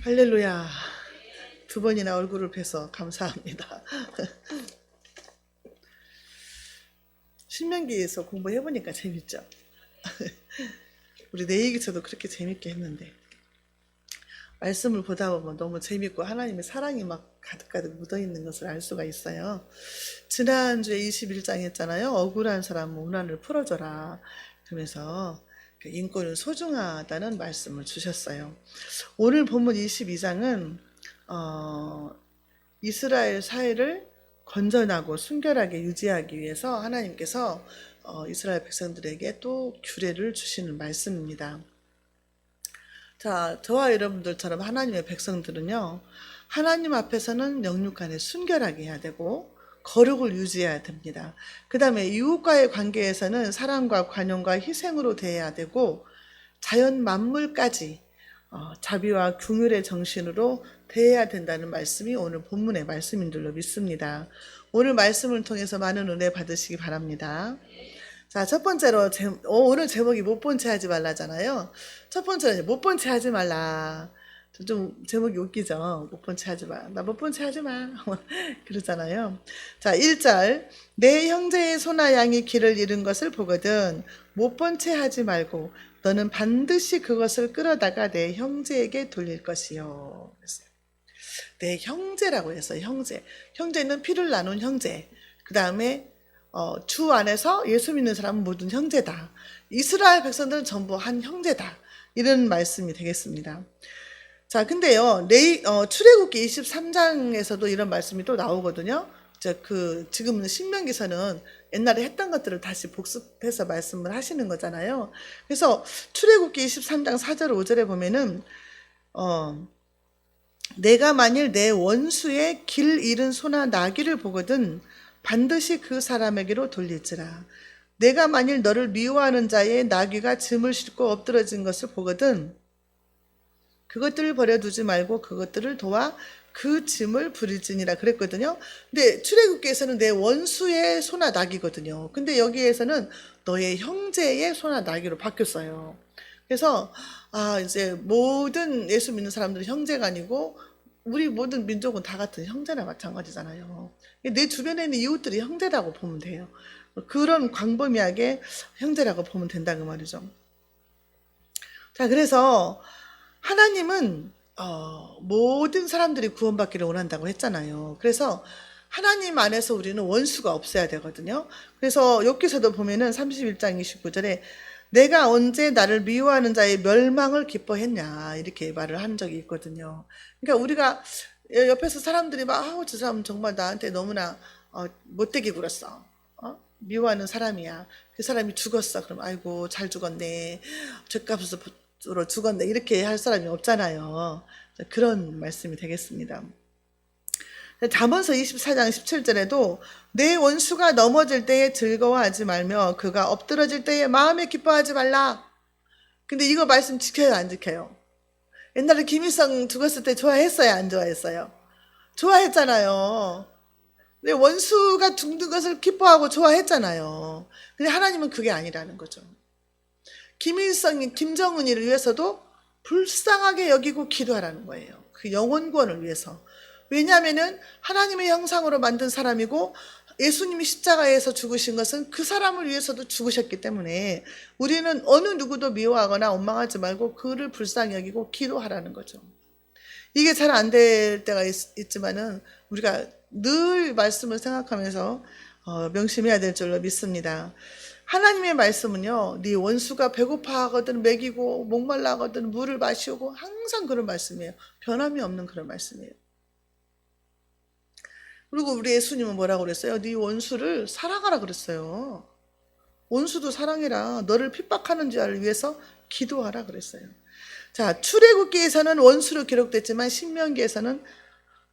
할렐루야. 두 번이나 얼굴을 뵈서 감사합니다. 신명기에서 공부해보니까 재밌죠? 우리 내일기서도 그렇게 재밌게 했는데 말씀을 보다 보면 너무 재밌고 하나님의 사랑이 막 가득가득 묻어있는 것을 알 수가 있어요. 지난주에 21장 했잖아요. 억울한 사람 문안을 풀어줘라. 그러면서 인권은 소중하다는 말씀을 주셨어요. 오늘 본문 22장은 이스라엘 사회를 건전하고 순결하게 유지하기 위해서 하나님께서 이스라엘 백성들에게 또 규례를 주시는 말씀입니다. 자, 저와 여러분들처럼 하나님의 백성들은요, 하나님 앞에서는 영육간에 순결하게 해야 되고 거룩을 유지해야 됩니다. 그 다음에 이웃과의 관계에서는 사랑과 관용과 희생으로 대해야 되고 자연 만물까지 자비와 긍휼의 정신으로 대해야 된다는 말씀이 오늘 본문의 말씀인 줄로 믿습니다. 오늘 말씀을 통해서 많은 은혜 받으시기 바랍니다. 자, 첫 번째로 오늘 제목이 못 본 채 하지 말라잖아요. 첫 번째는 못 본 채 하지 말라. 좀 제목이 웃기죠. 못 본 채 하지 마. 나 못 본 채 하지 마. 그러잖아요. 자, 1절. 내 형제의 소나 양이 길을 잃은 것을 보거든 못 본 채 하지 말고 너는 반드시 그것을 끌어다가 내 형제에게 돌릴 것이요. 내 형제라고 했어요. 형제. 형제는 피를 나눈 형제. 그 다음에 주 안에서 예수 믿는 사람은 모든 형제다. 이스라엘 백성들은 전부 한 형제다. 이런 말씀이 되겠습니다. 자, 근데요, 출애굽기 23장에서도 이런 말씀이 또 나오거든요. 지금은 신명기서는 옛날에 했던 것들을 다시 복습해서 말씀을 하시는 거잖아요. 그래서 출애굽기 23장 4절 5절에 보면은 내가 만일 내 원수의 길 잃은 소나 나귀를 보거든 반드시 그 사람에게로 돌릴지라. 내가 만일 너를 미워하는 자의 나귀가 짐을 싣고 엎드러진 것을 보거든 그것들을 버려두지 말고 그것들을 도와 그 짐을 부릴지니라 그랬거든요. 근데 출애굽기에서는 내 원수의 소나 나귀거든요. 근데 여기에서는 너의 형제의 소나 나귀로 바뀌었어요. 그래서 이제 모든 예수 믿는 사람들은 형제가 아니고 우리 모든 민족은 다 같은 형제나 마찬가지잖아요. 내 주변에 있는 이웃들이 형제라고 보면 돼요. 그런 광범위하게 형제라고 보면 된다 그 말이죠. 자, 그래서 하나님은 모든 사람들이 구원받기를 원한다고 했잖아요. 그래서 하나님 안에서 우리는 원수가 없어야 되거든요. 그래서 욥기서도 보면은 31장 29절에 내가 언제 나를 미워하는 자의 멸망을 기뻐했냐 이렇게 말을 한 적이 있거든요. 그러니까 우리가 옆에서 사람들이 막 저 사람 정말 나한테 너무나 못되게 굴었어. 미워하는 사람이야. 그 사람이 죽었어. 그럼 아이고 잘 죽었네. 죄값으로 죽었네. 이렇게 할 사람이 없잖아요. 그런 말씀이 되겠습니다. 잠언서 24장 17절에도 내 원수가 넘어질 때에 즐거워하지 말며 그가 엎드러질 때에 마음에 기뻐하지 말라. 근데 이거 말씀 지켜요, 안 지켜요? 옛날에 김일성 죽었을 때 좋아했어요, 안 좋아했어요? 좋아했잖아요. 근데 원수가 죽는 것을 기뻐하고 좋아했잖아요. 근데 하나님은 그게 아니라는 거죠. 김정은이를 위해서도 불쌍하게 여기고 기도하라는 거예요. 그 영혼구원을 위해서. 왜냐하면은 하나님의 형상으로 만든 사람이고 예수님이 십자가에서 죽으신 것은 그 사람을 위해서도 죽으셨기 때문에 우리는 어느 누구도 미워하거나 원망하지 말고 그를 불쌍히 여기고 기도하라는 거죠. 이게 잘 안 될 때가 있지만은 우리가 늘 말씀을 생각하면서 명심해야 될 줄로 믿습니다. 하나님의 말씀은요, 네 원수가 배고파하거든 먹이고 목말라하거든 물을 마시고 항상 그런 말씀이에요. 변함이 없는 그런 말씀이에요. 그리고 우리 예수님은 뭐라고 그랬어요? 네 원수를 사랑하라 그랬어요. 원수도 사랑해라. 너를 핍박하는 자를 위해서 기도하라 그랬어요. 자, 출애굽기에서는 원수로 기록됐지만 신명기에서는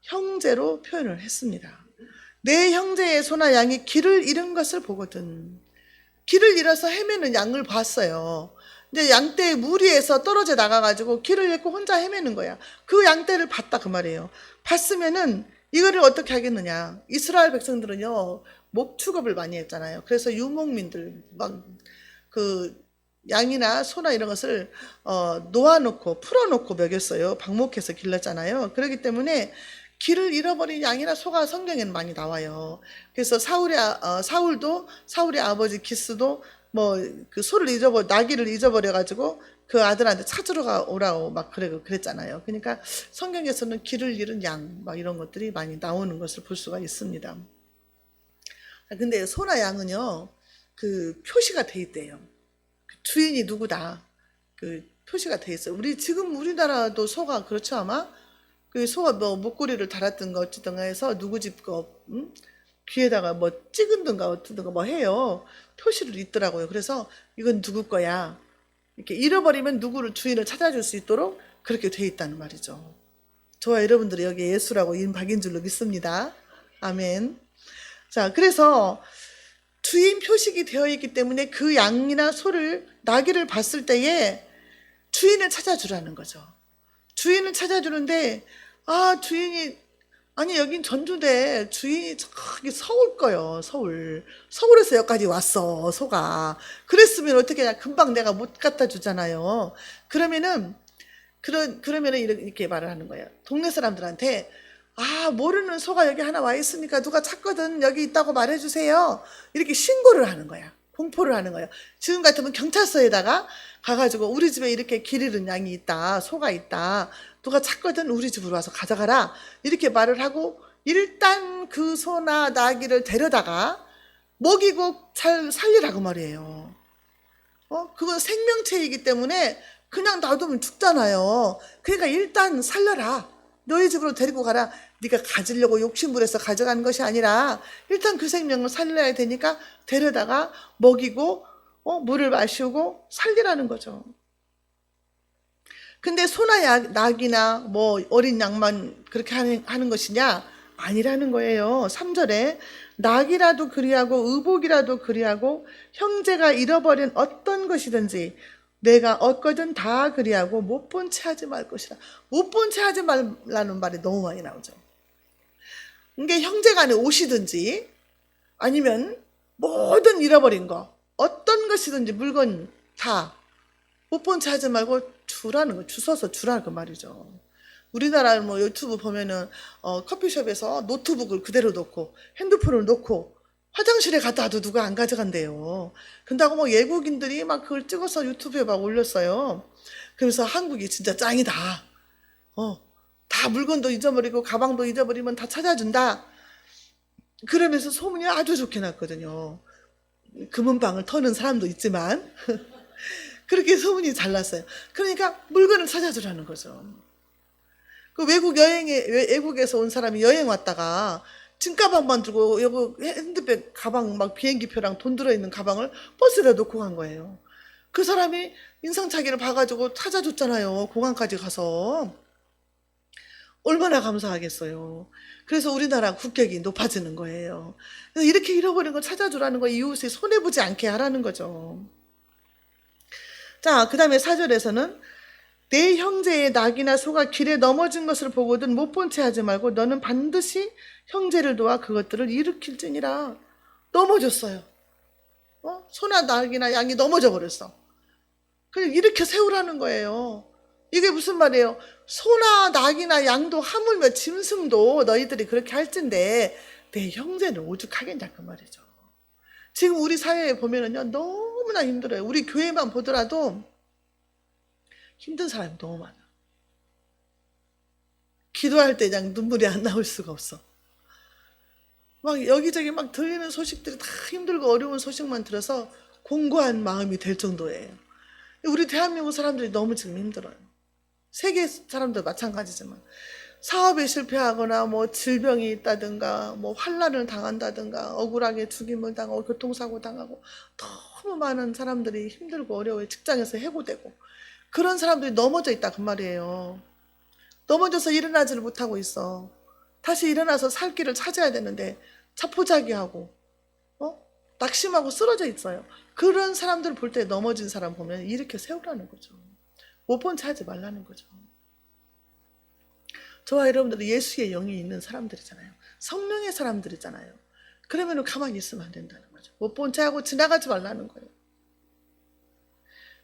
형제로 표현을 했습니다. 내 형제의 소나 양이 길을 잃은 것을 보거든. 길을 잃어서 헤매는 양을 봤어요. 근데 양떼의 무리에서 떨어져 나가가지고 길을 잃고 혼자 헤매는 거야. 그 양떼를 봤다 그 말이에요. 봤으면은 이거를 어떻게 하겠느냐. 이스라엘 백성들은요 목축업을 많이 했잖아요. 그래서 유목민들 막 양이나 소나 이런 것을 놓아놓고 풀어놓고 먹였어요. 방목해서 길렀잖아요. 그렇기 때문에 길을 잃어버린 양이나 소가 성경에는 많이 나와요. 그래서 사울도 사울의 아버지 기스도 뭐 그 소를 나귀를 잊어버려 가지고 그 아들한테 찾으러 오라고 막 그랬잖아요. 그러니까 성경에서는 길을 잃은 양 막 이런 것들이 많이 나오는 것을 볼 수가 있습니다. 근데 소나 양은요, 그 표시가 돼 있대요. 주인이 누구다. 그 표시가 돼 있어요. 지금 우리나라도 소가 그렇죠, 아마? 그 소가 뭐 목걸이를 달았든가 어쨌든가 해서 누구 집 귀에다가 뭐 찍은든가 어떻든가 뭐 해요. 표시를 있더라고요. 그래서 이건 누구 거야. 이렇게 잃어버리면 주인을 찾아줄 수 있도록 그렇게 돼 있다는 말이죠. 저와 여러분들이 여기 예수라고 이름 박인 줄로 믿습니다. 아멘. 자, 그래서 주인 표식이 되어 있기 때문에 그 양이나 소를, 나귀를 봤을 때에 주인을 찾아주라는 거죠. 주인을 찾아주는데, 아니, 여긴 전주대 주인이 저기 서울 거요, 서울. 서울에서 여기까지 왔어, 소가. 그랬으면 어떻게 냐 금방 내가 못 갖다 주잖아요. 그러면은 이렇게 말을 하는 거예요. 동네 사람들한테, 모르는 소가 여기 하나 와 있으니까 누가 찾거든 여기 있다고 말해주세요. 이렇게 신고를 하는 거야. 공포를 하는 거예요. 지금 같으면 경찰서에다가 가가지고 우리 집에 이렇게 길 잃은 양이 있다, 소가 있다, 누가 찾거든 우리 집으로 와서 가져가라, 이렇게 말을 하고 일단 그 소나 나귀를 데려다가 먹이고 잘 살리라고 말이에요. 그건 생명체이기 때문에 그냥 놔두면 죽잖아요. 그러니까 일단 살려라. 너희 집으로 데리고 가라. 네가 가지려고 욕심부려서 가져가는 것이 아니라 일단 그 생명을 살려야 되니까 데려다가 먹이고 물을 마시고 살리라는 거죠. 근데 소나 낙이나 뭐 어린 양만 그렇게 하는 것이냐? 아니라는 거예요. 3절에 낙이라도 그리하고 의복이라도 그리하고 형제가 잃어버린 어떤 것이든지 내가 얻거든 다 그리하고 못 본 채 하지 말 것이라. 못 본 채 하지 말라는 말이 너무 많이 나오죠. 이게 형제간의 옷이든지 아니면 모든 잃어버린 거, 어떤 것이든지 물건 다 못 본 채 하지 말고 주라는 거, 주워서 주라 그 말이죠. 우리나라 뭐 유튜브 보면은 커피숍에서 노트북을 그대로 놓고 핸드폰을 놓고 화장실에 갔다 와도 누가 안 가져간대요. 근다고 뭐 외국인들이 막 그걸 찍어서 유튜브에 막 올렸어요. 그래서 한국이 진짜 짱이다. 다 물건도 잊어버리고 가방도 잊어버리면 다 찾아준다. 그러면서 소문이 아주 좋게 났거든요. 금은방을 터는 사람도 있지만 그렇게 소문이 잘 났어요. 그러니까 물건을 찾아주라는 거죠. 그 외국에서 온 사람이 여행 왔다가 짐가방만 들고 여기 핸드백 가방 막 비행기표랑 돈 들어있는 가방을 버스에다 놓고 간 거예요. 그 사람이 인상착의를 봐가지고 찾아줬잖아요. 공항까지 가서. 얼마나 감사하겠어요. 그래서 우리나라 국격이 높아지는 거예요. 그래서 이렇게 잃어버린 걸 찾아주라는 거, 이웃이 손해보지 않게 하라는 거죠. 자, 그 다음에 4절에서는 내 형제의 낙이나 소가 길에 넘어진 것을 보거든 못 본 채 하지 말고 너는 반드시 형제를 도와 그것들을 일으킬지니라. 넘어졌어요. 소나 낙이나 양이 넘어져 버렸어. 그냥 일으켜 세우라는 거예요. 이게 무슨 말이에요? 소나 낙이나 양도 하물며 짐승도 너희들이 그렇게 할진데 내 형제는 오죽하겠냐 그 말이죠. 지금 우리 사회에 보면은요, 너무나 힘들어요. 우리 교회만 보더라도 힘든 사람이 너무 많아. 기도할 때 그냥 눈물이 안 나올 수가 없어. 막 여기저기 막 들리는 소식들이 다 힘들고 어려운 소식만 들어서 공고한 마음이 될 정도예요. 우리 대한민국 사람들이 너무 지금 힘들어요. 세계 사람들 마찬가지지만 사업에 실패하거나 뭐 질병이 있다든가 뭐 환난을 당한다든가 억울하게 죽임을 당하고 교통사고 당하고 너무 많은 사람들이 힘들고 어려워요. 직장에서 해고되고 그런 사람들이 넘어져 있다 그 말이에요. 넘어져서 일어나지를 못하고 있어. 다시 일어나서 살 길을 찾아야 되는데 자포자기하고 낙심하고 쓰러져 있어요. 그런 사람들 볼 때 넘어진 사람 보면 일으켜 세우라는 거죠. 못 본 채 하지 말라는 거죠. 저와 여러분들은 예수의 영이 있는 사람들이잖아요. 성령의 사람들이잖아요. 그러면 가만히 있으면 안 된다는 거죠. 못 본 채 하고 지나가지 말라는 거예요.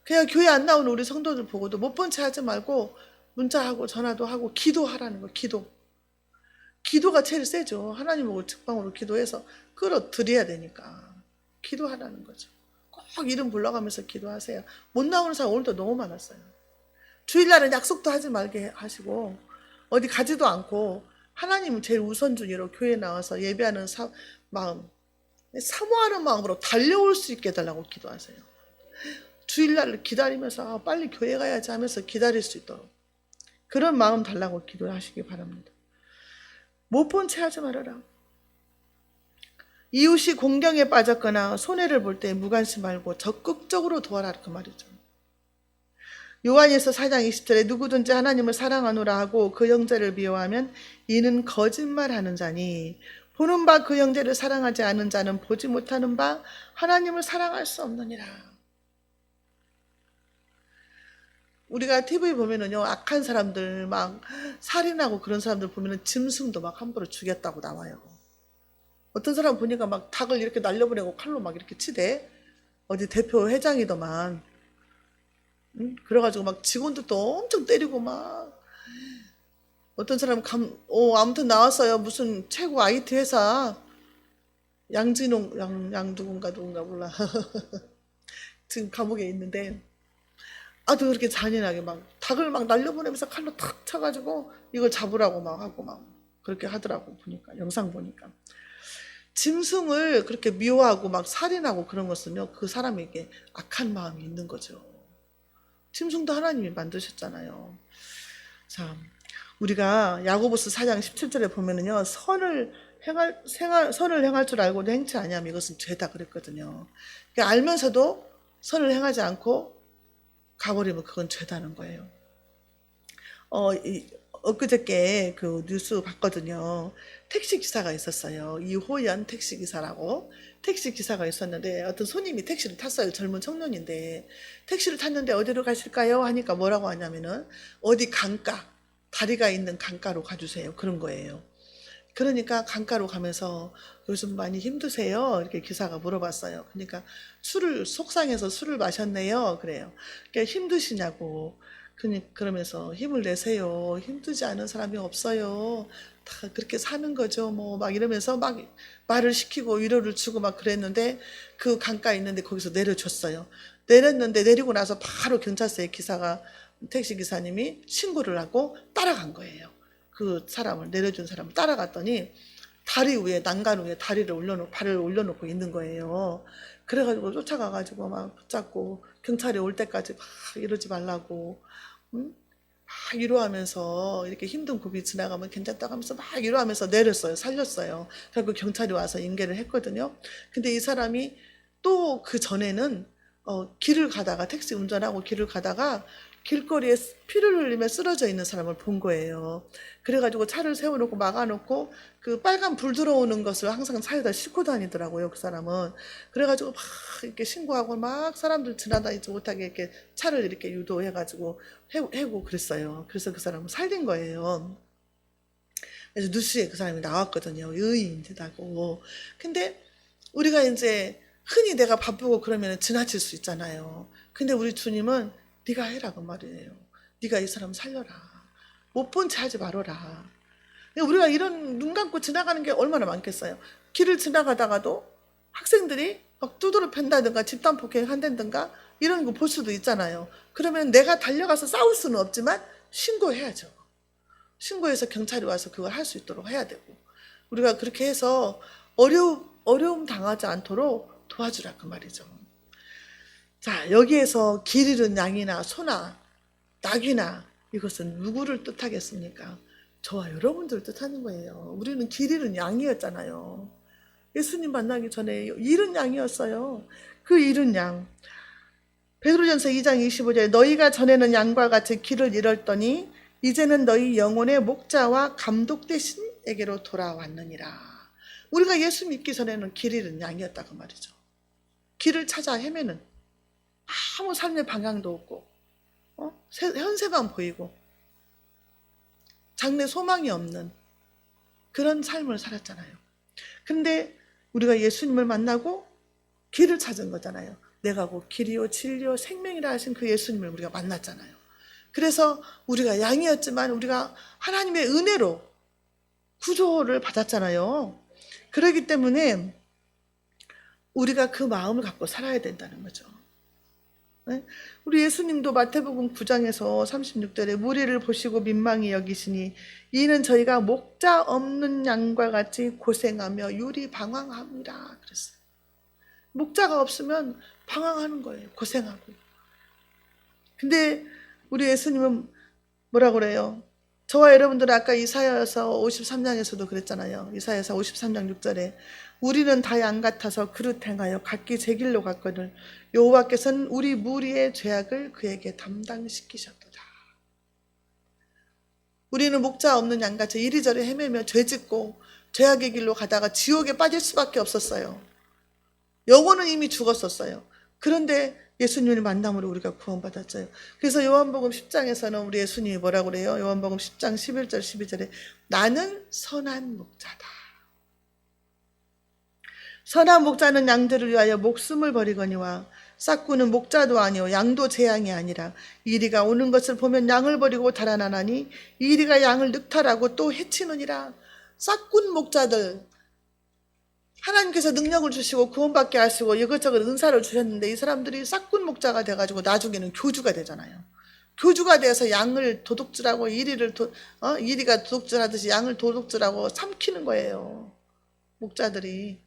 그냥 교회 안 나오는 우리 성도들 보고도 못 본 채 하지 말고 문자하고 전화도 하고 기도하라는 거. 기도가 제일 세죠. 하나님 보고 직방으로 기도해서 끌어들여야 되니까 기도하라는 거죠. 꼭 이름 불러가면서 기도하세요. 못 나오는 사람 오늘도 너무 많았어요. 주일날은 약속도 하지 말게 하시고 어디 가지도 않고 하나님은 제일 우선순위로 교회에 나와서 예배하는 마음, 사모하는 마음으로 달려올 수 있게 해달라고 기도하세요. 주일날을 기다리면서 빨리 교회 가야지 하면서 기다릴 수 있도록 그런 마음 달라고 기도하시기 바랍니다. 못 본 채 하지 말아라. 이웃이 공경에 빠졌거나 손해를 볼 때 무관심 말고 적극적으로 도와라 그 말이죠. 요한일서 4장 20절에 누구든지 하나님을 사랑하노라 하고 그 형제를 미워하면 이는 거짓말하는 자니 보는 바 그 형제를 사랑하지 않은 자는 보지 못하는 바 하나님을 사랑할 수 없느니라. 우리가 TV 보면은요, 악한 사람들 막 살인하고 그런 사람들 보면은 짐승도 막 함부로 죽였다고 나와요. 어떤 사람 보니까 막 닭을 이렇게 날려보내고 칼로 막 이렇게 치대. 어디 대표 회장이더만. 그래가지고 막 직원들도 엄청 때리고 막. 어떤 사람 아무튼 나왔어요. 무슨 최고 IT 회사 양진홍 양 누군가 몰라. 지금 감옥에 있는데 아주 그렇게 잔인하게 막 닭을 막 날려보내면서 칼로 탁 쳐가지고 이걸 잡으라고 막 하고 막 그렇게 하더라고. 보니까 영상 보니까 짐승을 그렇게 미워하고 막 살인하고 그런 것은요, 그 사람에게 악한 마음이 있는 거죠. 짐승도 하나님이 만드셨잖아요. 자, 우리가 야고보스 4장 17절에 보면은요, 선을 행할 줄 알고도 행치 아니하면 이것은 죄다 그랬거든요. 그러니까 알면서도 선을 행하지 않고 가버리면 그건 죄다는 거예요. 엊그저께 그 뉴스 봤거든요. 택시 기사가 있었어요. 이호연 택시 기사라고 택시 기사가 있었는데 어떤 손님이 택시를 탔어요. 젊은 청년인데 택시를 탔는데 어디로 가실까요? 하니까 뭐라고 하냐면은 어디 강가, 다리가 있는 강가로 가주세요. 그런 거예요. 그러니까 강가로 가면서 요즘 많이 힘드세요? 이렇게 기사가 물어봤어요. 그러니까 속상해서 술을 마셨네요. 그래요. 그러니까 힘드시냐고. 그러면서 힘을 내세요. 힘들지 않은 사람이 없어요. 다 그렇게 사는 거죠. 뭐 막 이러면서 막 말을 시키고 위로를 주고 막 그랬는데 그 강가에 있는데 거기서 내려줬어요. 내렸는데 내리고 나서 바로 경찰서에 택시 기사님이 신고를 하고 따라간 거예요. 그 사람을 내려준 사람을 따라갔더니 다리 위에 난간 위에 발을 올려놓고 있는 거예요. 그래가지고 쫓아가가지고 막 붙잡고 경찰이 올 때까지 막 이러지 말라고 막 위로하면서 이렇게 힘든 고비 지나가면 괜찮다고 하면서 막 위로하면서 내렸어요. 살렸어요. 결국 경찰이 와서 인계를 했거든요. 근데 이 사람이 또 그 전에는 택시 운전하고 길을 가다가 길거리에 피를 흘리며 쓰러져 있는 사람을 본 거예요. 그래가지고 차를 세워놓고 막아놓고 그 빨간 불 들어오는 것을 항상 차에다 싣고 다니더라고요, 그 사람은. 그래가지고 막 이렇게 신고하고 막 사람들 지나다니지 못하게 이렇게 차를 이렇게 유도해가지고 해고 그랬어요. 그래서 그 사람을 살린 거예요. 그래서 뉴스에 그 사람이 나왔거든요. 의인이라고. 근데 우리가 이제 흔히 내가 바쁘고 그러면 지나칠 수 있잖아요. 근데 우리 주님은 네가 해라고 말이에요. 네가 이 사람 살려라. 못 본 채 하지 말아라. 우리가 이런 눈 감고 지나가는 게 얼마나 많겠어요. 길을 지나가다가도 학생들이 막 두드러 팬다든가 집단 폭행한다든가 이런 거 볼 수도 있잖아요. 그러면 내가 달려가서 싸울 수는 없지만 신고해야죠. 신고해서 경찰이 와서 그걸 할 수 있도록 해야 되고 우리가 그렇게 해서 어려움 당하지 않도록 도와주라 그 말이죠. 자, 여기에서 길 잃은 양이나 소나 낙이나 이것은 누구를 뜻하겠습니까? 저와 여러분들을 뜻하는 거예요. 우리는 길 잃은 양이었잖아요. 예수님 만나기 전에 잃은 양이었어요. 그 잃은 양. 베드로전서 2장 25절에 너희가 전에는 양과 같이 길을 잃었더니 이제는 너희 영혼의 목자와 감독 되신 에게로 돌아왔느니라. 우리가 예수 믿기 전에는 길 잃은 양이었다고 말이죠. 길을 찾아 헤매는 아무 삶의 방향도 없고 현세만 보이고 장래 소망이 없는 그런 삶을 살았잖아요. 근데 우리가 예수님을 만나고 길을 찾은 거잖아요. 내가 곧 길이요 진리요 생명이라 하신 그 예수님을 우리가 만났잖아요. 그래서 우리가 양이었지만 우리가 하나님의 은혜로 구조를 받았잖아요. 그렇기 때문에 우리가 그 마음을 갖고 살아야 된다는 거죠. 네? 우리 예수님도 마태복음 9장에서 36절에 무리를 보시고 민망히 여기시니 이는 저희가 목자 없는 양과 같이 고생하며 유리방황합니다. 그랬어요. 목자가 없으면 방황하는 거예요. 고생하고. 근데 우리 예수님은 뭐라 그래요? 저와 여러분들은 아까 이사야서 53장에서도 그랬잖아요. 이사야서 53장 6절에 우리는 다 양 같아서 그릇 행하여 각기 제 길로 갔거늘 여호와께서는 우리 무리의 죄악을 그에게 담당시키셨도다. 우리는 목자 없는 양같이 이리저리 헤매며 죄짓고 죄악의 길로 가다가 지옥에 빠질 수밖에 없었어요. 영혼은 이미 죽었었어요. 그런데 예수님을 만남으로 우리가 구원받았어요. 그래서 요한복음 10장에서는 우리 예수님이 뭐라고 그래요? 요한복음 10장 11절 12절에 나는 선한 목자다. 선한 목자는 양들을 위하여 목숨을 버리거니와 싹구는 목자도 아니요 양도 제 양이 아니라 이리가 오는 것을 보면 양을 버리고 달아나나니 이리가 양을 늑탈하고 또 해치느니라. 싹군 목자들, 하나님께서 능력을 주시고 구원받게 하시고 이것저것 은사를 주셨는데 이 사람들이 싹군 목자가 돼가지고 나중에는 교주가 되잖아요. 교주가 돼서 양을 도둑질하고 이리가 도둑질하듯이 양을 도둑질하고 삼키는 거예요. 목자들이.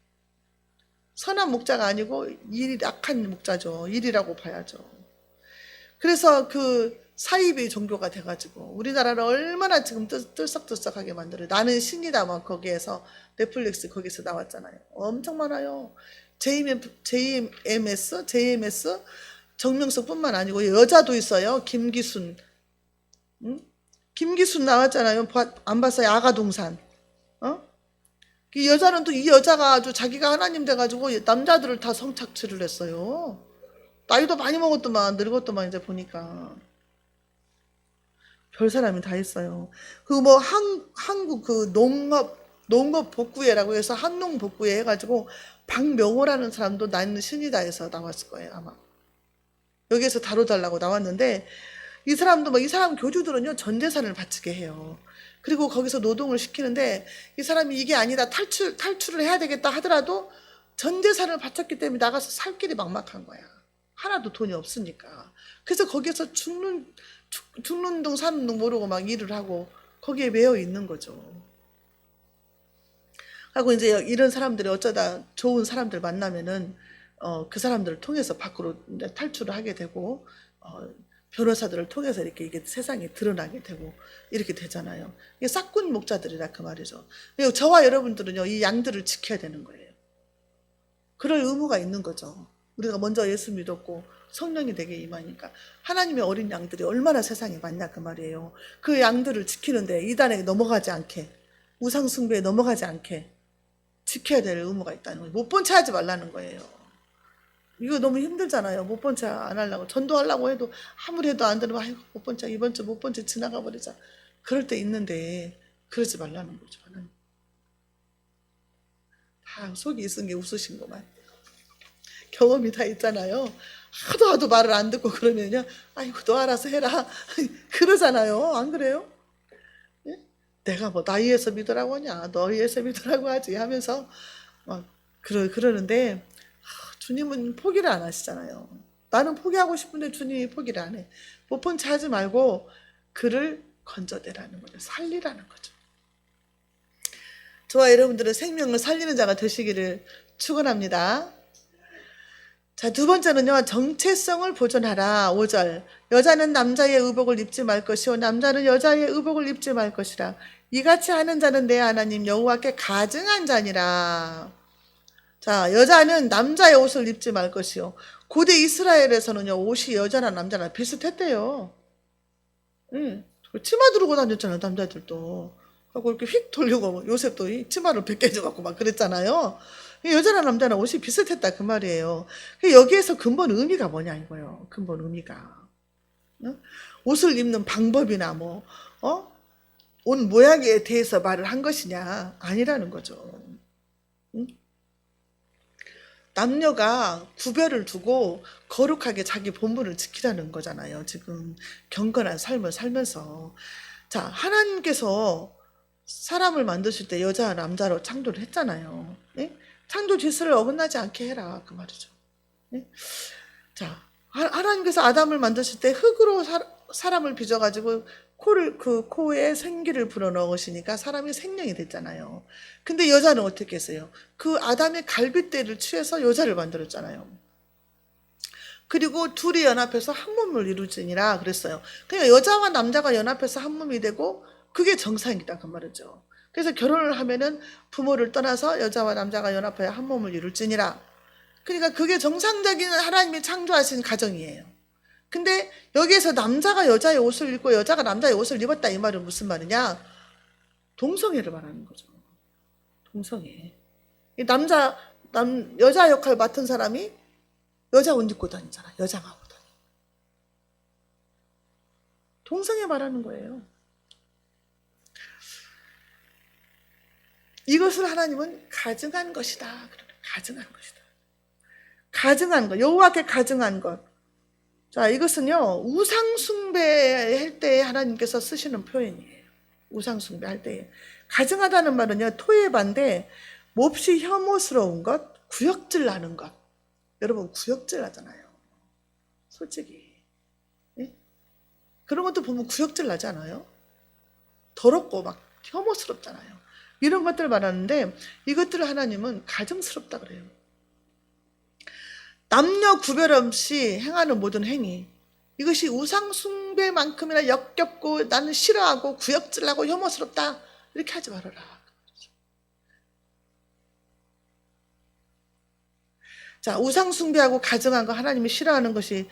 선한 목자가 아니고 일이 악한 목자죠. 일이라고 봐야죠. 그래서 그 사이비 종교가 돼가지고 우리나라를 얼마나 지금 들썩들썩하게 만들어요. 나는 신이다 막 거기에서 넷플릭스 거기서 나왔잖아요. 엄청 많아요. JMS 정명석뿐만 아니고 여자도 있어요. 김기순. 김기순 나왔잖아요. 안 봤어요? 아가동산. 이 여자는 또 이 여자가 아주 자기가 하나님 돼가지고 남자들을 다 성착취를 했어요. 나이도 많이 먹었더만 늙었더만 이제 보니까 별 사람이 다 있어요. 그 뭐 한국 그 농업 복구회라고 해서 한농 복구회 해가지고 박명호라는 사람도 나는 신이다 해서 나왔을 거예요 아마. 여기에서 다뤄달라고 나왔는데 이 사람도 이 사람 교주들은요 전 재산을 바치게 해요. 그리고 거기서 노동을 시키는데 이 사람이 이게 아니다 탈출을 해야 되겠다 하더라도 전 재산을 바쳤기 때문에 나가서 살 길이 막막한 거야. 하나도 돈이 없으니까. 그래서 거기서 죽는 둥 사는 둥 모르고 막 일을 하고 거기에 매여 있는 거죠. 하고 이제 이런 사람들이 어쩌다 좋은 사람들 만나면은 그 사람들을 통해서 밖으로 탈출을 하게 되고 변호사들을 통해서 이게 세상에 드러나게 되고 이렇게 되잖아요. 이게 싹군 목자들이라 그 말이죠. 그리고 저와 여러분들은요 이 양들을 지켜야 되는 거예요. 그럴 의무가 있는 거죠. 우리가 먼저 예수 믿었고 성령이 되게 임하니까 하나님의 어린 양들이 얼마나 세상에 많냐 그 말이에요. 그 양들을 지키는데 이단에 넘어가지 않게 우상 숭배에 넘어가지 않게 지켜야 될 의무가 있다는 거예요. 못 본 채 하지 말라는 거예요. 이거 너무 힘들잖아요. 못 본 채 안 하려고 전도하려고 해도 아무리 해도 안 되면 아이고 못 본 채 이번 주 못 본 채 지나가 버리자 그럴 때 있는데 그러지 말라는 거죠. 다 속이 있은 게 웃으신 것만 경험이 다 있잖아요. 하도 말을 안 듣고 그러면요 아이고 너 알아서 해라 그러잖아요. 안 그래요? 예? 내가 뭐 나이에서 믿으라고 하냐 너희에서 믿으라고 하지 하면서 막 그러는데 주님은 포기를 안 하시잖아요. 나는 포기하고 싶은데 주님이 포기를 안 해. 못 본 채 하지 말고 그를 건져내라는 거죠. 살리라는 거죠. 저와 여러분들은 생명을 살리는 자가 되시기를 축원합니다. 자, 두 번째는요. 정체성을 보존하라. 5절. 여자는 남자의 의복을 입지 말 것이요 남자는 여자의 의복을 입지 말 것이라. 이같이 하는 자는 내 하나님 여호와께 가증한 자니라. 자, 여자는 남자의 옷을 입지 말 것이요. 고대 이스라엘에서는요, 옷이 여자나 남자나 비슷했대요. 치마 두르고 다녔잖아요, 남자들도. 하고 이렇게 휙 돌리고, 요셉도 치마를 벗겨져갖고 막 그랬잖아요. 여자나 남자나 옷이 비슷했다, 그 말이에요. 여기에서 근본 의미가 뭐냐, 이거예요. 근본 의미가. 옷을 입는 방법이나 옷 모양에 대해서 말을 한 것이냐, 아니라는 거죠. 남녀가 구별을 두고 거룩하게 자기 본분을 지키라는 거잖아요. 지금 경건한 삶을 살면서. 자, 하나님께서 사람을 만드실 때 여자와 남자로 창조를 했잖아요. 예? 창조 질서를 어긋나지 않게 해라 그 말이죠. 예? 자, 하나님께서 아담을 만드실 때 흙으로 사람을 빚어가지고 그 코에 생기를 불어넣으시니까 사람이 생명이 됐잖아요. 근데 여자는 어떻게 했어요? 그 아담의 갈빗대를 취해서 여자를 만들었잖아요. 그리고 둘이 연합해서 한 몸을 이루지니라 그랬어요. 그러니까 여자와 남자가 연합해서 한 몸이 되고 그게 정상이다 그 말이죠. 그래서 결혼을 하면은 부모를 떠나서 여자와 남자가 연합하여 한 몸을 이룰지니라. 그러니까 그게 정상적인 하나님이 창조하신 가정이에요. 근데 여기에서 남자가 여자의 옷을 입고 여자가 남자의 옷을 입었다 이 말은 무슨 말이냐? 동성애를 말하는 거죠. 동성애. 여자 역할 맡은 사람이 여자 옷 입고 다니잖아. 여자가 하고 다니. 동성애 말하는 거예요. 이것을 하나님은 가증한 것이다. 가증한 것이다. 가증한 것. 여호와께 가증한 것. 자, 이것은요, 우상숭배할 때 하나님께서 쓰시는 표현이에요. 우상숭배할 때. 가증하다는 말은요, 토의 반대, 몹시 혐오스러운 것, 구역질 나는 것. 여러분, 구역질 나잖아요. 솔직히. 예? 그런 것도 보면 구역질 나지 않아요? 더럽고 막 혐오스럽잖아요. 이런 것들 말하는데, 이것들을 하나님은 가증스럽다 그래요. 남녀 구별 없이 행하는 모든 행위, 이것이 우상숭배만큼이나 역겹고 나는 싫어하고 구역질나고 혐오스럽다 이렇게 하지 말아라. 자, 우상숭배하고 가증한 거 하나님이 싫어하는 것이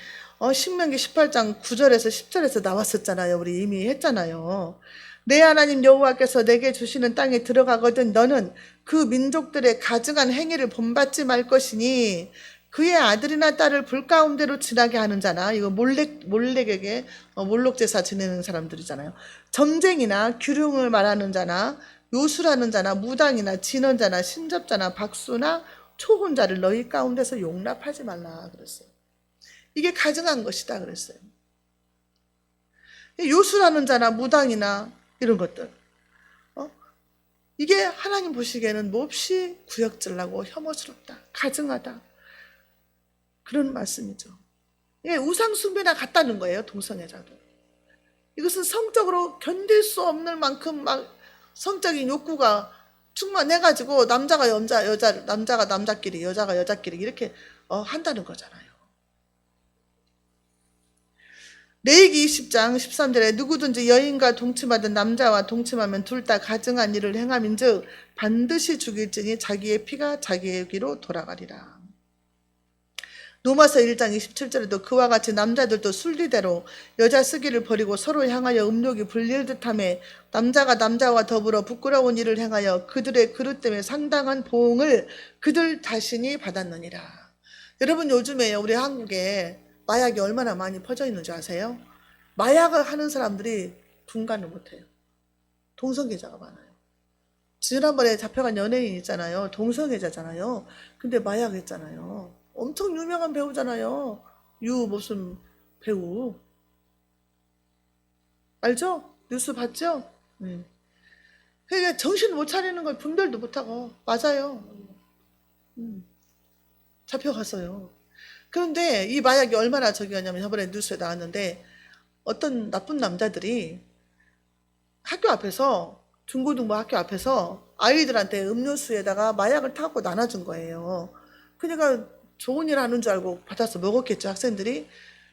신명기 18장 9절에서 10절에서 나왔었잖아요. 우리 이미 했잖아요. 내 하나님 여호와께서 내게 주시는 땅에 들어가거든 너는 그 민족들의 가증한 행위를 본받지 말 것이니 그의 아들이나 딸을 불 가운데로 지나게 하는 자나, 이거 몰렉에게 몰록 제사 지내는 사람들이잖아요. 점쟁이나 규룡을 말하는 자나, 요술하는 자나, 무당이나 진언자나, 신접자나, 박수나 초혼자를 너희 가운데서 용납하지 말라 그랬어요. 이게 가증한 것이다 그랬어요. 요술하는 자나 무당이나 이런 것들, 이게 하나님 보시기에는 몹시 구역질나고 혐오스럽다, 가증하다, 그런 말씀이죠. 이게 우상숭배나 같다는 거예요. 동성애자도. 이것은 성적으로 견딜 수 없는 만큼 막 성적인 욕구가 충만해가지고 남자가 남자가 남자끼리, 여자가 여자끼리 이렇게 한다는 거잖아요. 레위기 20장 13절에 누구든지 여인과 동침하든 남자와 동침하면 둘 다 가증한 일을 행함인즉 반드시 죽일지니 자기의 피가 자기에게로 돌아가리라. 로마서 1장 27절에도 그와 같이 남자들도 순리대로 여자 쓰기를 버리고 서로 향하여 음욕이 불릴 듯하며 남자가 남자와 더불어 부끄러운 일을 행하여 그들의 그릇 때문에 상당한 보응을 그들 자신이 받았느니라. 여러분, 요즘에 우리 한국에 마약이 얼마나 많이 퍼져 있는지 아세요? 마약을 하는 사람들이 분간을 못해요. 동성애자가 많아요. 지난번에 잡혀간 연예인 있잖아요. 동성애자잖아요. 근데 마약 했잖아요. 엄청 유명한 배우잖아요. 무슨 배우. 알죠? 뉴스 봤죠? 그러니까 정신 못 차리는 걸 분별도 못하고. 맞아요. 잡혀갔어요. 그런데 이 마약이 얼마나 저기였냐면 저번에 뉴스에 나왔는데 어떤 나쁜 남자들이 학교 앞에서, 중고등부 학교 앞에서 아이들한테 음료수에다가 마약을 타고 나눠준 거예요. 그러니까 좋은 일 하는 줄 알고 받아서 먹었겠죠, 학생들이.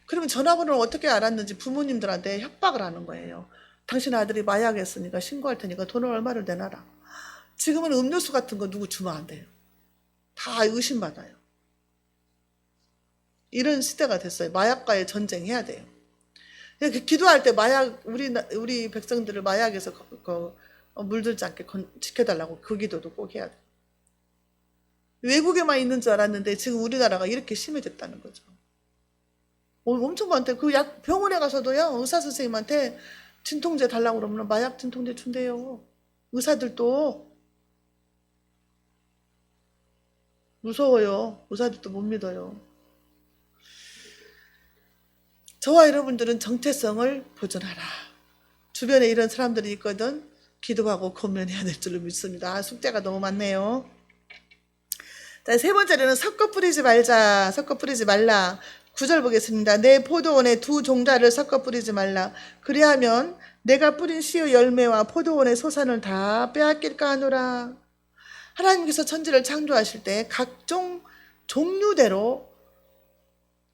그러면 전화번호를 어떻게 알았는지 부모님들한테 협박을 하는 거예요. 당신 아들이 마약했으니까 신고할 테니까 돈을 얼마를 내놔라. 지금은 음료수 같은 거 누구 주면 안 돼요. 다 의심받아요. 이런 시대가 됐어요. 마약과의 전쟁해야 돼요. 기도할 때 우리 백성들을 마약에서 물들지 않게 지켜달라고 그 기도도 꼭 해야 돼요. 외국에만 있는 줄 알았는데 지금 우리나라가 이렇게 심해졌다는 거죠. 엄청 많대. 병원에 가서도요, 의사 선생님한테 진통제 달라고 그러면 마약 진통제 준대요. 의사들도. 무서워요. 의사들도 못 믿어요. 저와 여러분들은 정체성을 보존하라. 주변에 이런 사람들이 있거든. 기도하고 권면해야 될 줄로 믿습니다. 숙제가 너무 많네요. 자, 세 번째로는 섞어 뿌리지 말자. 섞어 뿌리지 말라. 9절 보겠습니다. 내 포도원에 두 종자를 섞어 뿌리지 말라. 그리하면 내가 뿌린 씨의 열매와 포도원의 소산을 다 빼앗길까 하노라. 하나님께서 천지를 창조하실 때 각종 종류대로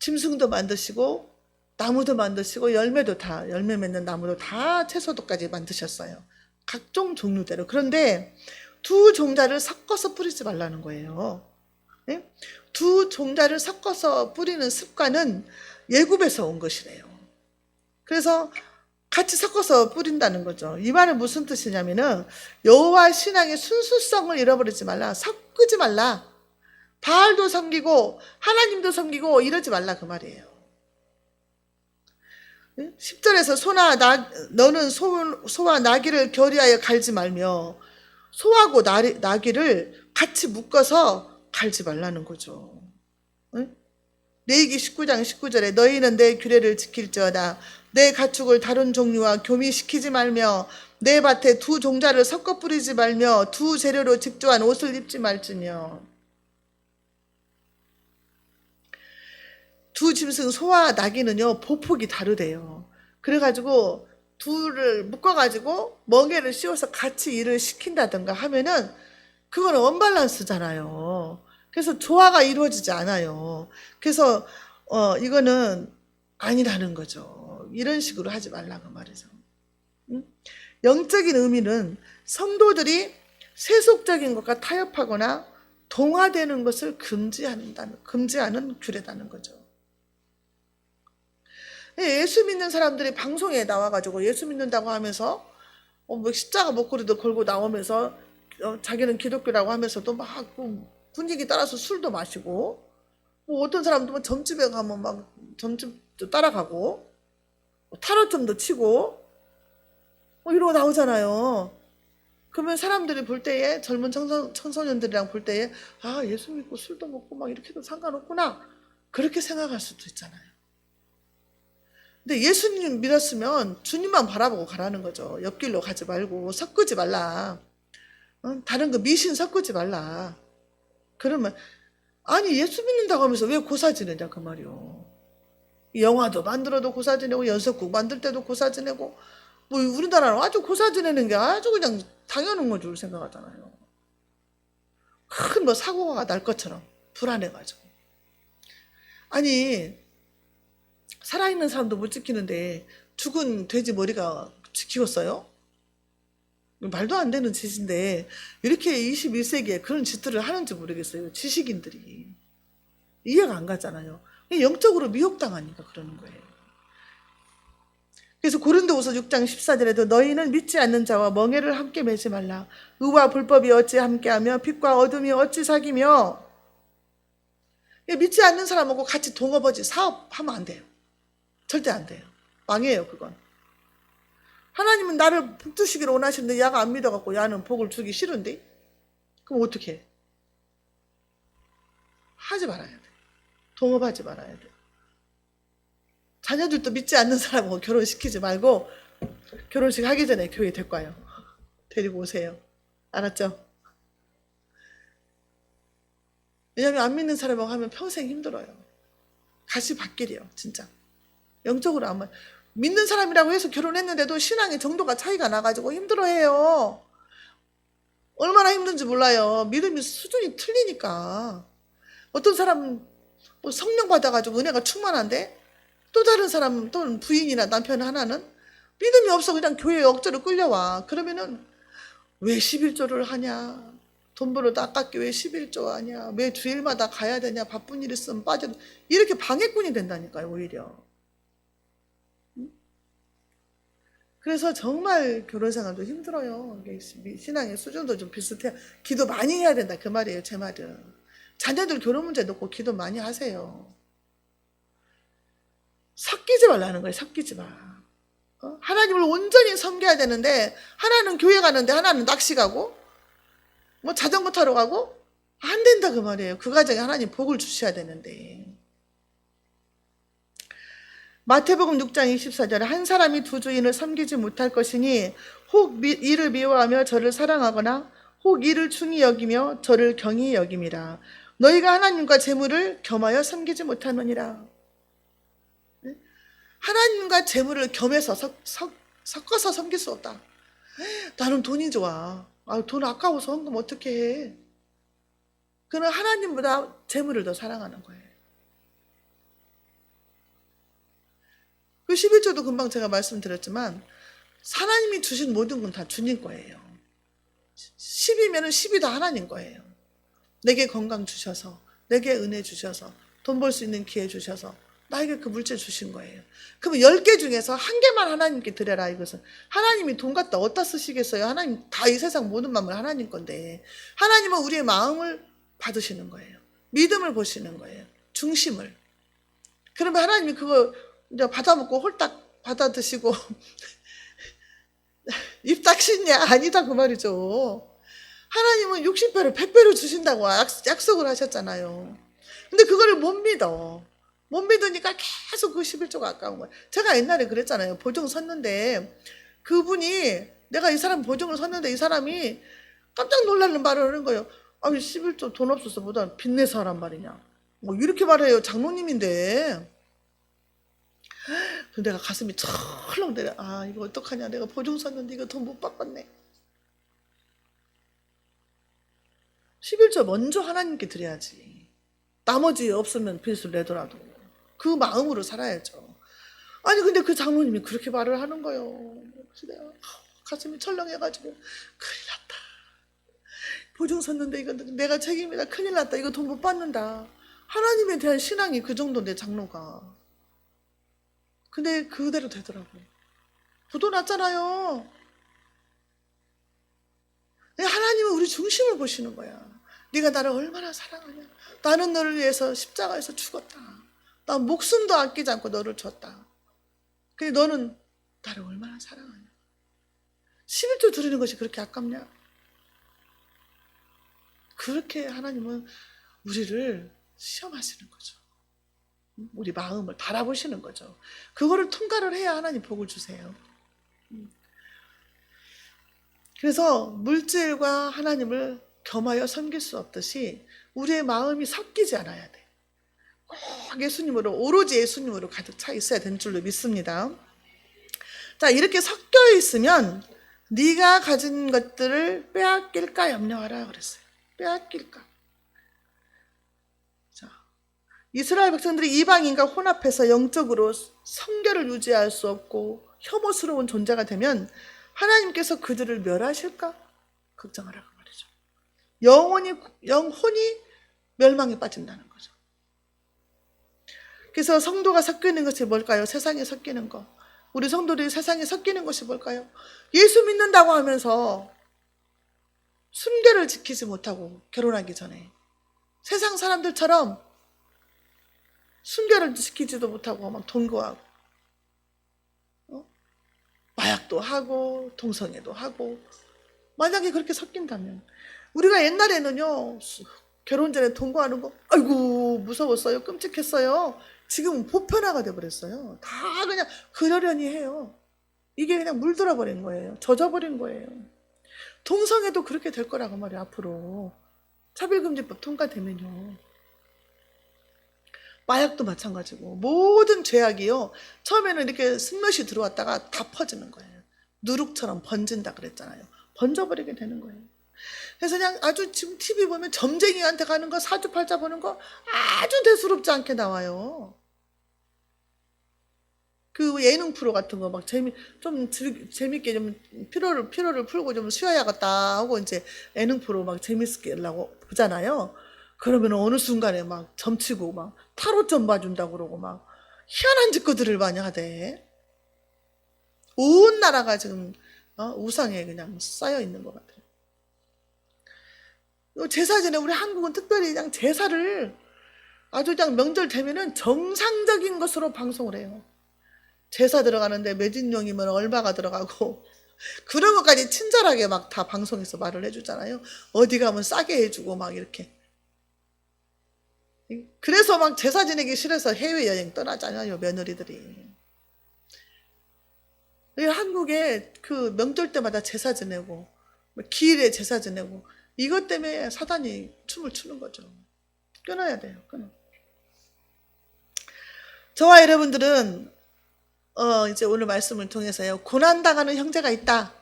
짐승도 만드시고 나무도 만드시고 열매도 다, 열매 맺는 나무도 다 채소도까지 만드셨어요. 각종 종류대로. 그런데 두 종자를 섞어서 뿌리지 말라는 거예요. 네? 두 종자를 섞어서 뿌리는 습관은 예굽에서 온 것이래요. 그래서 같이 섞어서 뿌린다는 거죠. 이 말은 무슨 뜻이냐면은 여호와 신앙의 순수성을 잃어버리지 말라. 섞지 말라. 바알도 섬기고 하나님도 섬기고 이러지 말라 그 말이에요. 10절에서 너는 소와 나귀를 결의하여 갈지 말며 소하고 나귀를 같이 묶어서 갈지 말라는 거죠. 레위기 19장 19절에 너희는 내 규례를 지킬지어다. 내 가축을 다른 종류와 교미시키지 말며 내 밭에 두 종자를 섞어 뿌리지 말며 두 재료로 직조한 옷을 입지 말지며. 두 짐승 소와 나귀는요 보폭이 다르대요. 그래가지고 둘을 묶어가지고 멍에를 씌워서 같이 일을 시킨다든가 하면은 그거는 언밸런스잖아요. 그래서 조화가 이루어지지 않아요. 그래서 이거는 아니라는 거죠. 이런 식으로 하지 말라고 말이죠. 영적인 의미는 성도들이 세속적인 것과 타협하거나 동화되는 것을 금지하는 규례다는 거죠. 예수 믿는 사람들이 방송에 나와가지고 예수 믿는다고 하면서 뭐 십자가 목걸이도 걸고 나오면서 자기는 기독교라고 하면서도 막 분위기 따라서 술도 마시고 뭐 어떤 사람도 뭐 점집에 가면 막 점집도 따라가고 타로점도 치고 뭐 이러고 나오잖아요. 그러면 사람들이 볼 때에 젊은 청소년들이랑 볼 때에 아 예수 믿고 술도 먹고 막 이렇게 해도 상관없구나 그렇게 생각할 수도 있잖아요. 근데 예수님 믿었으면 주님만 바라보고 가라는 거죠. 옆길로 가지 말고 섞지 말라. 다른 거 미신 섞지 말라. 그러면 아니 예수 믿는다고 하면서 왜 고사 지내냐 그 말이요. 영화도 만들어도 고사 지내고 연속곡 만들 때도 고사 지내고 뭐 우리나라는 아주 고사 지내는 게 아주 그냥 당연한 건 줄 생각하잖아요. 큰 뭐 사고가 날 것처럼 불안해가지고. 아니 살아있는 사람도 못 지키는데 죽은 돼지 머리가 지키겠어요? 말도 안 되는 짓인데 이렇게 21세기에 그런 짓들을 하는지 모르겠어요. 지식인들이. 이해가 안 가잖아요. 영적으로 미혹당하니까 그러는 거예요. 그래서 고린도후서 6장 14절에도 너희는 믿지 않는 자와 멍에를 함께 매지 말라. 의와 불법이 어찌 함께하며 빛과 어둠이 어찌 사귀며. 믿지 않는 사람하고 같이 동업하지 사업하면 안 돼요. 절대 안 돼요. 망해요 그건. 하나님은 나를 복 주시기를 원하시는데 야가 안 믿어갖고 야는 복을 주기 싫은데 그럼 어떻게 해? 하지 말아야 돼. 동업하지 말아야 돼. 자녀들도 믿지 않는 사람하고 결혼시키지 말고 결혼식 하기 전에 교회 데리고 와요. 데리고 오세요. 알았죠? 왜냐하면 안 믿는 사람하고 하면 평생 힘들어요. 같이 받길이요 진짜. 영적으로 아마 믿는 사람이라고 해서 결혼했는데도 신앙의 정도가 차이가 나가지고 힘들어해요. 얼마나 힘든지 몰라요. 믿음의 수준이 틀리니까. 어떤 사람은 뭐 성령 받아가지고 은혜가 충만한데 또 다른 사람 또는 부인이나 남편 하나는 믿음이 없어 그냥 교회에 억지로 끌려와. 그러면은 왜 11조를 하냐? 돈 벌어도 아깝게 왜 11조 하냐? 왜 주일마다 가야 되냐? 바쁜 일 있으면 빠져도 이렇게 방해꾼이 된다니까요 오히려. 그래서 정말 결혼생활도 힘들어요. 신앙의 수준도 좀 비슷해요. 기도 많이 해야 된다 그 말이에요 제 말은. 자녀들 결혼 문제 놓고 기도 많이 하세요. 섞이지 말라는 거예요. 섞이지 마. 하나님을 온전히 섬겨야 되는데 하나는 교회 가는데 하나는 낚시 가고 뭐 자전거 타러 가고 안 된다 그 말이에요. 그 가정에 하나님 복을 주셔야 되는데. 마태복음 6장 24절에 한 사람이 두 주인을 섬기지 못할 것이니 혹 이를 미워하며 저를 사랑하거나 혹 이를 중히 여기며 저를 경히 여김이라. 너희가 하나님과 재물을 겸하여 섬기지 못하느니라. 하나님과 재물을 겸해서 섞어서 섬길 수 없다. 나는 돈이 좋아. 돈 아까워서 헌금 어떻게 해? 그는 하나님보다 재물을 더 사랑하는 거예요. 그 11조도 금방 제가 말씀드렸지만 하나님이 주신 모든 건 다 주님 거예요. 10이면 10이 다 하나님 거예요. 내게 건강 주셔서, 내게 은혜 주셔서, 돈 벌 수 있는 기회 주셔서 나에게 그 물질 주신 거예요. 그러면 10개 중에서 한 개만 하나님께 드려라 이것은. 하나님이 돈 갖다 어디다 쓰시겠어요? 하나님 다 이 세상 모든 마음을 하나님 건데 하나님은 우리의 마음을 받으시는 거예요. 믿음을 보시는 거예요. 중심을. 그러면 하나님이 그거 이제 받아먹고 홀딱 받아 드시고 입 닥치냐? 아니다 그 말이죠. 하나님은 60배로 100배로 주신다고 약속을 하셨잖아요. 근데 그거를 못 믿어. 못 믿으니까 계속 그 11조가 아까운 거예요. 제가 옛날에 그랬잖아요. 보증 섰는데 그분이 내가 이 사람 보증을 섰는데 이 사람이 깜짝 놀라는 말을 하는 거예요. 11조 돈 없어서 보다 빚내서 하란 말이냐. 뭐 이렇게 말해요. 장로님인데. 그래서 내가 가슴이 철렁 내려. 이거 어떡하냐. 내가 보증 섰는데 이거 돈 못 받겠네. 11조 먼저 하나님께 드려야지. 나머지 없으면 빚을 내더라도 그 마음으로 살아야죠. 근데 그 장로님이 그렇게 말을 하는 거예요. 그래서 내가 가슴이 철렁해가지고 큰일 났다. 보증 섰는데 이거 내가 책임이다. 큰일 났다. 이거 돈 못 받는다. 하나님에 대한 신앙이 그 정도인데 장로가. 근데 그대로 되더라고요. 부도 났잖아요. 하나님은 우리 중심을 보시는 거야. 네가 나를 얼마나 사랑하냐. 나는 너를 위해서 십자가에서 죽었다. 나 목숨도 아끼지 않고 너를 줬다. 근데 너는 나를 얼마나 사랑하냐. 11조 드리는 것이 그렇게 아깝냐. 그렇게 하나님은 우리를 시험하시는 거죠. 우리 마음을 바라보시는 거죠. 그거를 통과를 해야 하나님 복을 주세요. 그래서 물질과 하나님을 겸하여 섬길 수 없듯이 우리의 마음이 섞이지 않아야 돼. 꼭 예수님으로, 오로지 예수님으로 가득 차 있어야 되는 줄로 믿습니다. 자, 이렇게 섞여 있으면 네가 가진 것들을 빼앗길까 염려하라 그랬어요. 빼앗길까. 자, 이스라엘 백성들이 이방인과 혼합해서 영적으로 성결을 유지할 수 없고 혐오스러운 존재가 되면 하나님께서 그들을 멸하실까? 걱정하라고 말이죠. 영혼이 멸망에 빠진다는 거죠. 그래서 성도가 섞이는 것이 뭘까요? 세상에 섞이는 거. 우리 성도들이 세상에 섞이는 것이 뭘까요? 예수 믿는다고 하면서 순결을 지키지 못하고 결혼하기 전에 세상 사람들처럼 순결을 지키지도 못하고 막 동거하고 마약도 하고 동성애도 하고. 만약에 그렇게 섞인다면 우리가 옛날에는요 결혼 전에 동거하는 거 아이고 무서웠어요. 끔찍했어요. 지금은 보편화가 돼버렸어요. 다 그냥 그러려니 해요. 이게 그냥 물들어 버린 거예요. 젖어버린 거예요. 동성애도 그렇게 될 거라고 말이에요. 앞으로 차별금지법 통과되면요. 마약도 마찬가지고 모든 죄악이요 처음에는 이렇게 스며시 들어왔다가 다 퍼지는 거예요. 누룩처럼 번진다 그랬잖아요. 번져버리게 되는 거예요. 그래서 그냥 아주 지금 TV 보면 점쟁이한테 가는 거, 사주팔자 보는 거 아주 대수롭지 않게 나와요. 그 예능 프로 같은 거 막 재밌게 좀 피로를 풀고 좀 쉬어야겠다 하고 이제 예능 프로 막 재밌게 하려고 보잖아요. 그러면 어느 순간에 막 점치고 막 타로점 봐준다고 그러고 막 희한한 짓거리를 많이 하대. 온 나라가 지금 우상에 그냥 쌓여 있는 것 같아요. 제사 전에 우리 한국은 특별히 그냥 제사를 아주 그냥 명절 되면은 정상적인 것으로 방송을 해요. 제사 들어가는데 매진용이면 얼마가 들어가고 그런 것까지 친절하게 막 다 방송에서 말을 해주잖아요. 어디 가면 싸게 해주고 막 이렇게 그래서 막 제사 지내기 싫어서 해외여행 떠나잖아요, 며느리들이. 한국에 그 명절 때마다 제사 지내고 기일에 제사 지내고 이것 때문에 사단이 춤을 추는 거죠. 끊어야 돼요. 끊어. 저와 여러분들은 이제 오늘 말씀을 통해서요, 고난당하는 형제가 있다,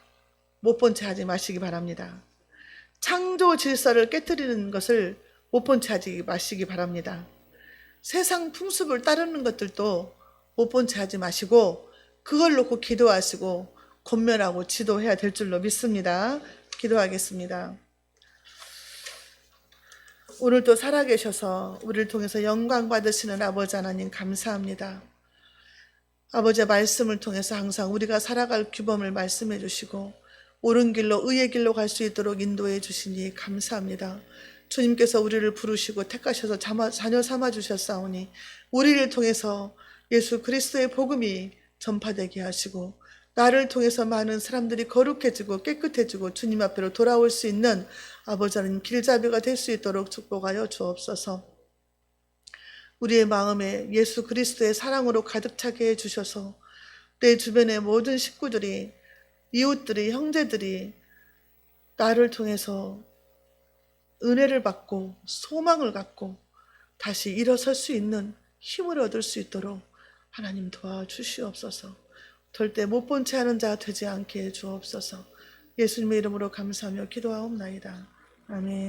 못 본 채 하지 마시기 바랍니다. 창조 질서를 깨뜨리는 것을 못 본 채 하지 마시기 바랍니다. 세상 풍습을 따르는 것들도 못 본 채 하지 마시고 그걸 놓고 기도하시고 권면하고 지도해야 될 줄로 믿습니다. 기도하겠습니다. 오늘도 살아계셔서 우리를 통해서 영광 받으시는 아버지 하나님 감사합니다. 아버지의 말씀을 통해서 항상 우리가 살아갈 규범을 말씀해 주시고 옳은 길로 의의 길로 갈 수 있도록 인도해 주시니 감사합니다. 주님께서 우리를 부르시고 택하셔서 자녀 삼아 주셨사오니 우리를 통해서 예수 그리스도의 복음이 전파되게 하시고 나를 통해서 많은 사람들이 거룩해지고 깨끗해지고 주님 앞으로 돌아올 수 있는 아버지 하나님 길잡이가 될 수 있도록 축복하여 주옵소서. 우리의 마음에 예수 그리스도의 사랑으로 가득 차게 해주셔서 내 주변의 모든 식구들이, 이웃들이, 형제들이 나를 통해서 은혜를 받고 소망을 갖고 다시 일어설 수 있는 힘을 얻을 수 있도록 하나님 도와주시옵소서. 절대 못 본 채 하는 자 되지 않게 해 주옵소서. 예수님의 이름으로 감사하며 기도하옵나이다. 아멘.